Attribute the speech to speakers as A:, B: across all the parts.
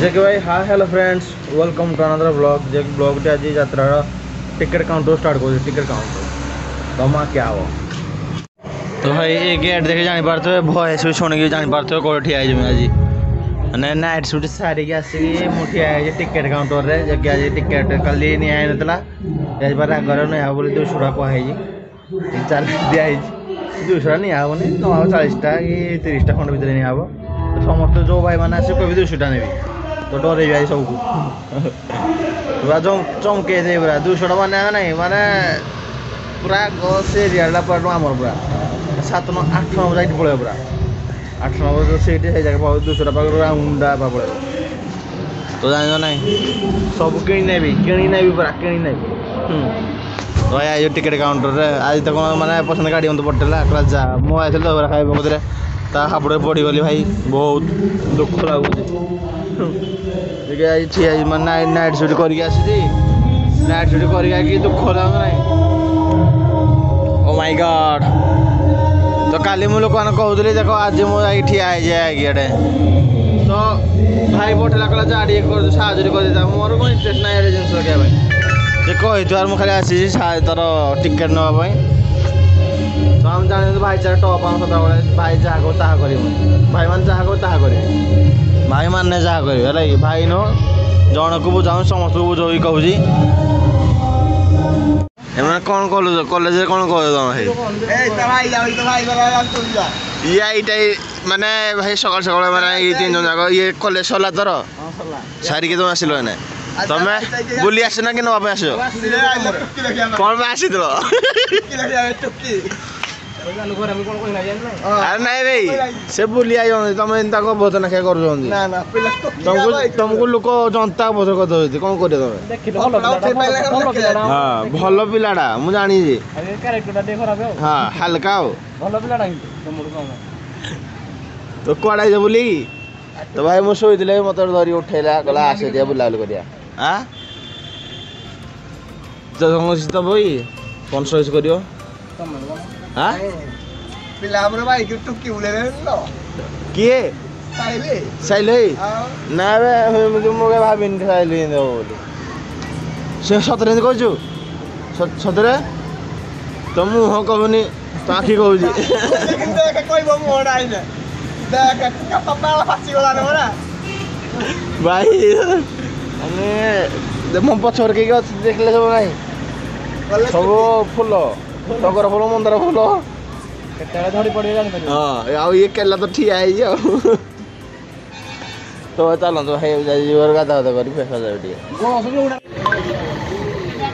A: Jack भाई hi hello friends welcome to another blog जे blog टे आज यात्रा टिकट काउंटर स्टार्ट कर टिकट काउंटर तमा क्या हो तो भाई ये गेट देखे जानी पारते भॉइस भी सुन के जानी पारते कोड ठिया है आज ने नाइट सूट सारी के आसी मुठिया है टिकट काउंटर रे जे आज टिकट कल नहीं आइ नतला आज बार आगर नहीं आ बोली 200 टाका है जी चल दिया है 200 नहीं आ बने 40 टा कि 30 टा खंड भीतर नहीं आबो समस्त जो भाई माने आसी कोई 200 टा नेबी तो डरे जाए सबको पूरा चमके दे पूरा 200 टा माने नहीं माने पूरा गस एरिया पर आमर पूरा 7 9 8 9 जाई पळे पूरा 8 9 बजे सीट है जगह बहुत 200 टा पाकर राउंडा पा पळे तो जानो नहीं सब किणी नेबी पूरा किणी नेबी तो आयो टिकट काउंटर रे आज तक माने पसंद गाड़ी हम तो पड़ला क्लास जा मो आइल तो खाइ बगदरे ता हाबड़े पड़ी गली भाई बहुत दुख लागुची ठीक है छी आज मन नाइट शूट करके आसी नाइट शूट करके कि दुख लाग नहीं ओ माय गॉड तो काली मु लोक कहते देखो आज मुझे ठिया है जाए तो भाई पठेला कला जाड़ी कर साहय कर देता मोर कोई इंटरेस्ट ना जिनस लगे जे कही मुझे खाली आसी तार टिकेट नापी तो हम जाने भाईचारा टप आम सदा भाई जहाँ कह ता कर भाई मान जहाँ कह ता कर भाई मान जहाँ कर भाई नो जन को बुझाऊ समस्त को बुझे कहूँ एम कौन कॉलेज कौन कह माने भाई सकाल सकाल माने ये 3 जन जाक ये कॉलेज सरला तर सारी के तुम आसिल तुम बुली आस ना कि नापे आस कौन आसी अरे नहीं भाई से बुली आई तुम एंता बहुत ना क्या कर तुमको लोक जनता बोध कर कौन कर हाँ भल पिलाटा मुझे जानी हाँ हल्का तो कड़ा जा बुली तो भाई मुझे शोले मत धरी उठेला कहला आसे दिया बुलाबुली करिया हाँ तो भाई कौन सॉइस करियो हाँ
B: पिला हमरे भाई के टुक्की उले लो
A: किए साइले ना बे मुझे भाबिन साइले दो बोली से 17 कहजु 17 तो मुह कहबनी तो आखी कहू जी
B: देख कहबो मोड़ आइले देख कपड़ा फासी वाला रे मोरा
A: भाई अने मो पछर के देखले सब नहीं सब फूल टगर फूल मंदार फूल
B: केतेला धड़ी पड़ी जानि
A: हां आ ये केला तो ठिया है जो तो चलो तो है जाई और गादा गादा करी फेसा जाबे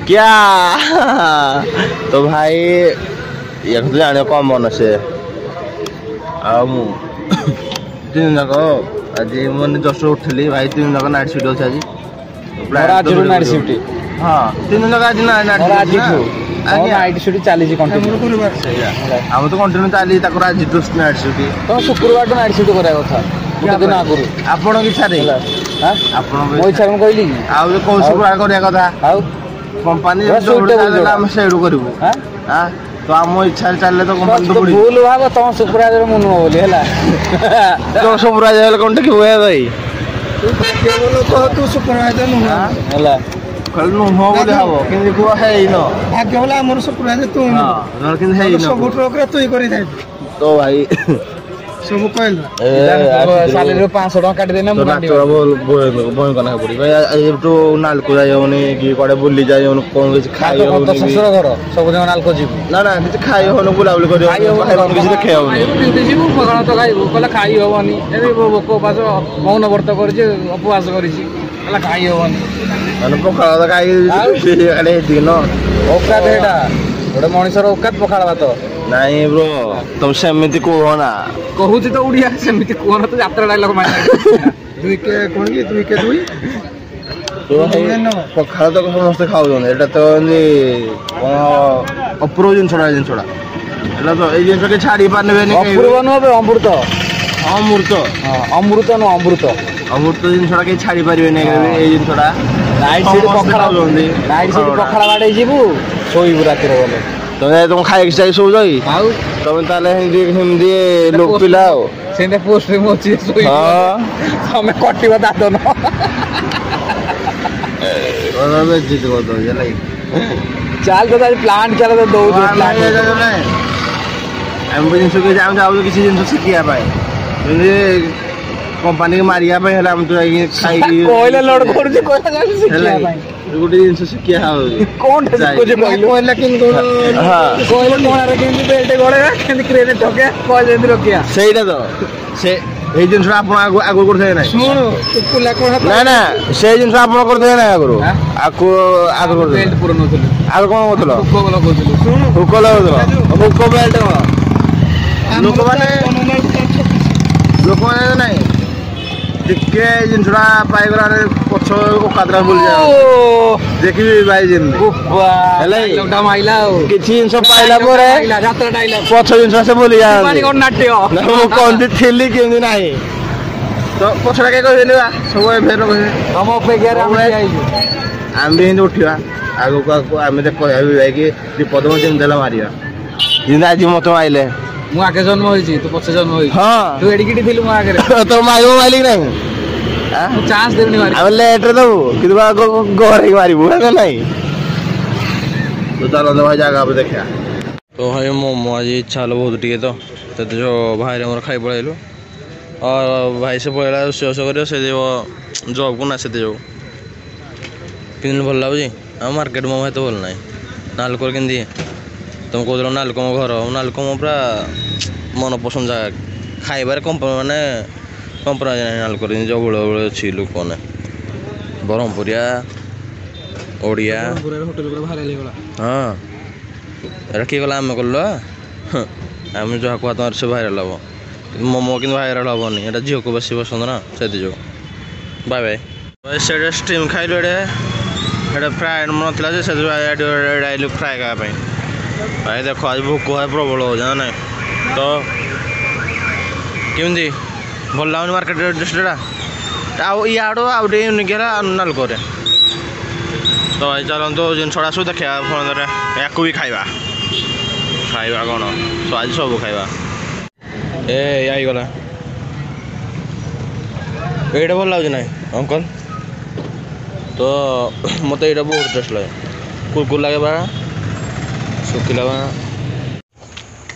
A: क्या तो भाई ये तो जाने कम मन से आ मु 3 जन आज मन जस्ट उठली भाई 3 जन नाइट शिफ्ट अछि आज
B: आज नाइट शिफ्ट
A: हां 3 जन आज नाइट शिफ्ट
B: नाइट शिफ्ट चली कंटिन्यू
A: हम तो कंटिन्यू चली आज नाइट शिफ्ट
B: तो शुक्रवार नाइट शिफ्ट करा कथा गोटे दिन आगुरी
A: आपण इच्छा रे
B: मो इच्छा हम कहली
A: आ को शुक्रवार करिया कथा
B: आउ
A: कंपनी हम सेडू करबो हां तो हम इच्छा चलले तो कंपनी तो
B: भूल भाव तुम शुक्रवार मुन बोली हैला
A: तो शुक्रवार कोन के होए भाई
B: तू शुक्रवार नु हैला
A: कल नु हो बोले हबो किंतु को है न
B: भाग्य होला हमर शुक्रवार तू
A: हां नर किंतु है न
B: सब ट्रक रे तू ही करी थाई
A: तो भाई
B: सब कहल सालेर 500 टका काट देना मुंडी
A: बोल कना पड़ी भाई ए तो नाल को जाय होनी कि कोडे बुल्ली जाय होन कोन किछ खाइ हो
B: तो ससुर घर सब दिन नाल को जीव
A: ना ना किछ खाइ होन बुलाबुली करियो बाहर किछ देखे होनी
B: ड्यूटी जीव पगण तो खाइ कहला खाइ होवनी ए भोको पास मौन व्रत करछि उपवास करछि कहला खाइ होवनी
A: माने पखाळ तो खाइ अरे दिन
B: औकात हेडा गोटे मनुष्यर औकात पखाळ भात
A: नहीं ब्रो तुम सेमिति को ना
B: कहूची तो उड़िया सेमिति को ना तो यात्रा डायलॉग मार दुई के कोन की दुई के दुई
A: तो पखाळ तो समस्त खाउ एटा तो अपूर्व जिनसड़ा एला तो ए जिनस के छाड़ी पार नेबे
B: अपूर्व न बे अमृत
A: अमृत
B: अमृत न अमृत
A: अमृत जिनसड़ा के छाड़ी पारिबे नै ए जिनसड़ा
B: नाइट सीट पखाळ बाडे जीवु सोईबु रातिर बोले
A: तुम खाई सो जाई तुम ताले हिंदी लोक पिलाओ
B: ସେମିତି ପୋଷ୍ଟରେ ମୁଁ ଅଛି ଶୋଇ
A: ହଁ
B: ତମେ କଟିବ ଦାଦନ
A: ଜିତ କରିଦଉଛି ହେଲା କି
B: ଚାଲ ତ ପ୍ଲାଣ୍ଟ ଚାଲ ତ ଦଉଛୁ
A: ଆମେ ଜିନିଷ କିଛି ଆମେ ଯାଉଛୁ କିଛି ଜିନିଷ ଶିଖିବା ପାଇଁ ଯେମିତି କମ୍ପାନୀକି ମାରିବା ପାଇଁ ହେଲେ ଆମେ ତ ଯାଇକି ଖାଇକି
B: କହିଲେ ଲୋଡ କରୁଛି କହିଲେ ଯାଉଛି ଶିଖିବା ପାଇଁ
A: ଗୋଟେ ଜିନିଷ ଶିଖିବା ହଉଛି
B: କଣଟା ଶିଖୁଛି କହିଲେ କେମିତି କହିଲେ କଣାରେ କେମିତି ବେଲ୍ଟ ଗଳେଇବା କେମିତି କ୍ରେନ୍ ଠକେଇବା କହିଲେ ଯେମିତି ରଖିବା
A: ସେଇଟା ତ ସେ ଏଇ ଜିନିଷଟା ଆପଣ ଆଗରୁ କରୁଥିଲେ ନାହିଁ
B: ଶୁଣୁ ପିଲା କଣ
A: ନା ନା ସେଇ ଜିନିଷ ଆପଣ କରୁଥିଲେ ନାହିଁ ଆଗରୁ ଆଗରୁ
B: ବେଲ୍ଟ ପୁର ନଥିଲୁ
A: ଆଗରୁ କଣ କରୁଥିଲ
B: ହୁକ ଲଗାଉଥିଲୁ ଶୁଣୁ
A: ହୁକ ଲଗାଉଥିଲ ହୁକ ବେଲ୍ଟ କଣ ଲୋକମାନେ ନାହିଁ ଟିକେ ଜିନିଷଟା ପାଇଗଲା ପଛ କାଦରା ବୁଲି ଦେଖିବି ଭାଇ ଯେମିତି
B: ହେଲା ମାଇଲା ଆଉ
A: କିଛି ଜିନିଷ ପାଇଲା ପରେ ପଛ ଜିନିଷ ସେ ଭୁଲି ଯାଆନ୍ତି ମୁଁ କହନ୍ତି ଥିଲି କେମିତି ନାହିଁ ତ ପଛଟା କିଏ କହିବେନି ବା ସବୁ ଫେର କହିବେ
B: ତମ ଅପେକ୍ଷାରେ ଆମେ
A: ବି ଏମିତି ଉଠିବା ଆଗକୁ ଆଗକୁ ଆମେ କହିବା ଯାଇକି ବିପଦ ଯେମିତି ହେଲେ ମାରିବା ଯେମିତି ଆଜି ମତେ ମାଇଲେ
B: ମୁଁ ଆଗେ ଜନ୍ମ ହେଇଛି ତୁ ପଛେ ଜନ୍ମ ହେଇଛି
A: ହଁ
B: ତୁ ଏଡିକିଟି ଥିଲୁ ମୋ ଆଗରେ
A: ତ ମାଇଲି ନାହିଁ
B: ମୁଁ ଚାନ୍ସ ଦେବିନି
A: ଆମେ ଲେଟ୍ରେ ଦବୁ କିନ୍ତୁ ଘରେ ମାରିବୁ ନାହିଁ ତ ଚାଲନ୍ତୁ ଭାଇ ଜାଗା ଉପରେ ଦେଖିବା ତ ଭାଇ ମୋମୋ ଆଜି ଇଚ୍ଛା ହେलो ବହୁତ ଟିକେ ତ ଯୋଉ ଭାଇରେ ମୋର ଖାଇ ପଳେଇଲୁ ଭାଇ ସେ ପଳେଇଲା ରୋଷେଇ କରିବ ସେ ଯିବ ଜବ୍କୁ ନା ସେତେ ଯୋଉ କେମିତି ଭଲ ଲାଗୁଛି ଆଉ ମାର୍କେଟ ମୋମୋ ଏତେ ଭଲ ନାହିଁ ନାଲକୋର କେମିତି ତମେ କହୁଥିଲ ନାଲକୋ ମୋ ଘର ନାଲକୋ ମୋ ପୁରା ମନ ପସନ୍ଦ ଜାଗା ଖାଇବାରେ ମାନେ କମ୍ପ୍ରମାଇଜ୍ ନାହିଁ ନାଲକୋରେ ଯେଉଁ ଭଳି ଅଛି ଲୋକମାନେ ବ୍ରହ୍ମପୁରିଆ ଓଡ଼ିଆ ହଁ ଏଇଟା କିଏ ଗଲା ଆମେ କଲ ଆମେ ଯାହା କୁହା ତମର ସେ ଭାଇରାଲ୍ ହେବ ମୋମୋ କିନ୍ତୁ ଭାଇରାଲ୍ ହେବନି ଏଇଟା ଝିଅକୁ ବେଶୀ ପସନ୍ଦ ନା ସେଥିଯୋଗୁଁ ବାଏ ବାଏ ସେଇଟା ଷ୍ଟିମ୍ ଖାଇଲୁ ଏଇଟା ଫ୍ରାଏ ନଥିଲା ଯେ ସେଥିପାଇଁ ଫ୍ରାଏ ଖାଇବା ପାଇଁ ଭାଇ ଦେଖ ଆଜି ଭୋକ ଭାଇ ପ୍ରବଳ ହେଉଛି ନା ନାଇଁ ତ କେମିତି ଭଲ ଲାଗୁନି ମାର୍କେଟ ଡିଷ୍ଟ୍ରିକ୍ଟଟା ଆଉ ଇଆଡ଼ୁ ଆଉ ଟିକେ ୟୁନିକ୍ ହେଲା ନାଲକୋରେ ତ ଭାଇ ଚାଲନ୍ତୁ ଜିନିଷଟା ସବୁ ଦେଖିବା ଫୋନରେ ୟାକୁ ବି ଖାଇବା କ'ଣ ଆଜି ସବୁ ଖାଇବା ହେଇଗଲା ଏଇଟା ଭଲ ଲାଗୁଛି ନାହିଁ ଅଙ୍କଲ ତ ମୋତେ ଏଇଟା ବହୁତ ଟେଷ୍ଟ ଲାଗେ କୁରକୁର ଲାଗେ ବା ଶୁଖିଲା ବା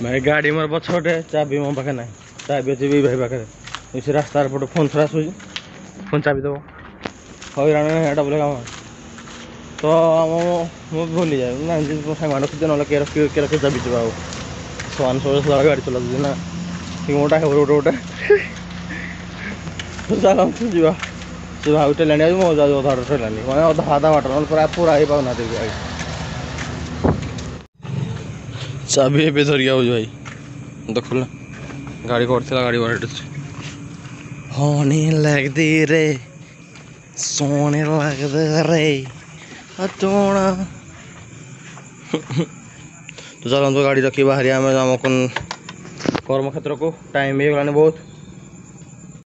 A: ଭାଇ ଗାଡ଼ି ମୋର ପଛ ଗୋଟେ ଚାବି ମୋ ପାଖେ ନାହିଁ ଚାବି ଅଛି ବି ଭାଇ ପାଖରେ ସେ ରାସ୍ତାର ପଟେ ଫୋନ୍ ଛଡ଼ା ଆସୁଛି ଫୋନ୍ ଚାବି ଦେବ ହଇରାଣ ଏଇଟା ବୋଲେ କାମ ତ ମୁଁ ଭୁଲିଯାଏ ନା ମୋ ସାଙ୍ଗମାନେ ରଖିଛେ ନହେଲେ କିଏ ରଖି ଚାବି ଯିବା ଆଉ ସମାନ ସବୁ ଗାଡ଼ି ଚଲାଉଛି ନା ମୋଟା ହେବ ଗୋଟେ ଚାଲନ୍ତୁ ଯିବା ସେ ଭାଉ ଠେଲାଣି ଆଜି ମୁଁ ଯାଉଛି ଅଧା ଠେଲାଣି ମାନେ ଅଧା ବାଟ ନହେଲେ ପୁରା ହେଇପାରୁନାହାନ୍ତି ଭାଇ ଚାବି ଏବେ ଧରିକି ଆଉଛି ଭାଇ ଦେଖୁଲା ଗାଡ଼ି କରିଥିଲା ଗାଡ଼ି ବାଟ होने लगती रे सोने लगते रे अचोना तो चलते गाड़ी रखी बाहरी आम कर्मक्षेत्र को टाइम भी गलानी बहुत